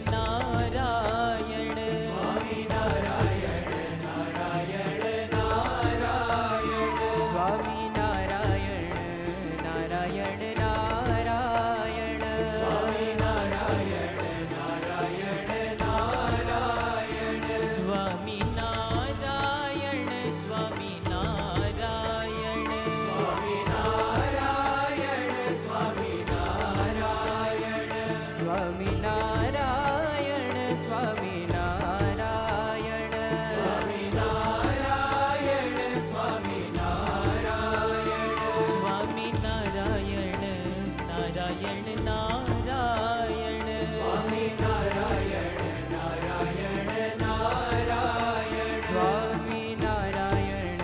Narayan Swami Narayan Narayan Narayan Swami Narayan Narayan Narayan Swami Narayan Narayan Narayan Swami Narayan Swami Narayan Swami Narayan Swami Narayan Swami Narayan Swami Narayan Swami Narayan Swami Narayan Swami Narayan Narayan Narayan Swami Narayan Narayan Narayan Swami Narayan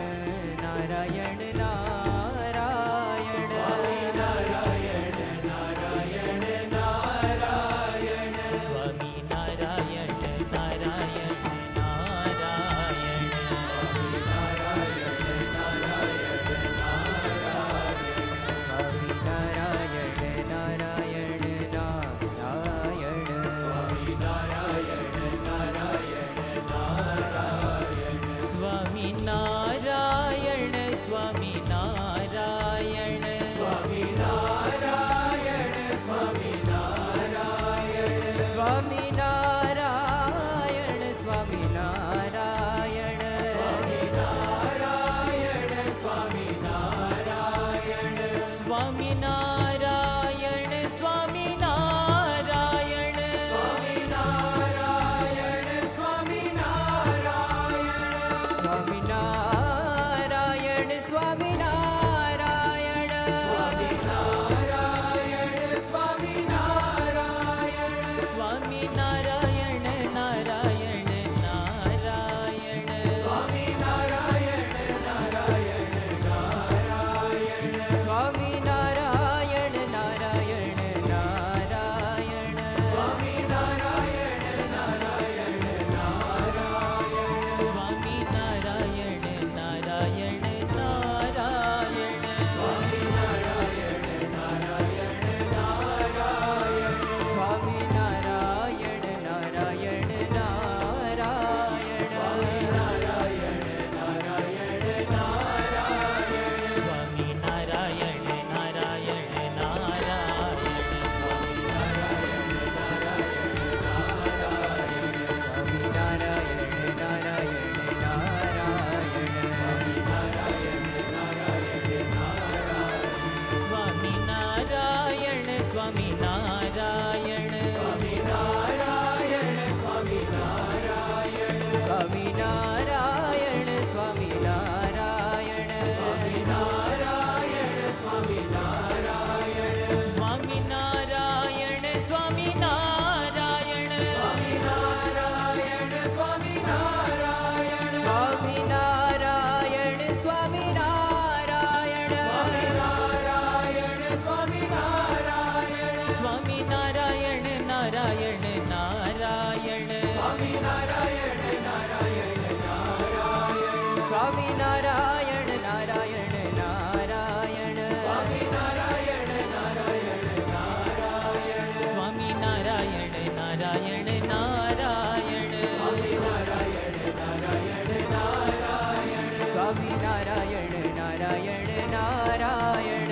Narayan Narayan Swami Narayan Narayan Narayan Swami Narayan Narayan Narayan Swami Narayan Swami Narayan Swami Narayan Swami Narayan Swami Narayan Swami Narayan Swami Narayan Swami Swami Narayan Narayan Swami Narayan Swami Narayan Swami Narayan Swami Narayan Swami Narayan Swami Narayan Swami Narayan Swami Narayan Narayan Narayan Swami Narayan Narayan Narayan Swami Narayan Narayan Narayan Swami Narayan Narayan Narayan Swami Narayan Narayan Narayan Swami Narayan Narayan Narayan Swami Narayan Narayan Narayan Swami Narayan Narayan Narayan Swami Narayan Narayan Swami Narayan Swami Narayan Swami Narayan Swami Narayan Swami Narayan Swami Narayan Swami Narayan Swami Narayan Swami Narayan Swami Narayan Swami Narayan Swami Narayan Swami Narayan Swami Narayan Swami Narayan Swami Narayan Swami Narayan Narayan Narayan Swami Narayan Narayan Narayan Swami Narayan Narayan Narayan Swami Narayan Narayan Narayan Swami Narayan Narayan Narayan Swami Narayan Narayan Narayan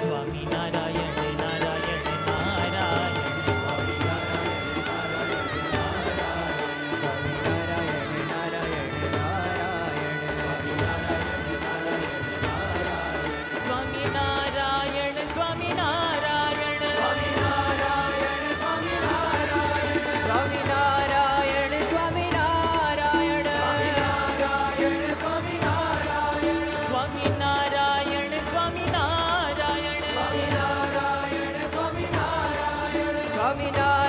Swami Narayan Narayan Narayan Swami Narayan Narayan Narayan Swami Narayan Narayan Narayan Swami Narayan Swaminarayan Swaminarayan Swaminarayan Swaminarayan Swaminarayan Swaminarayan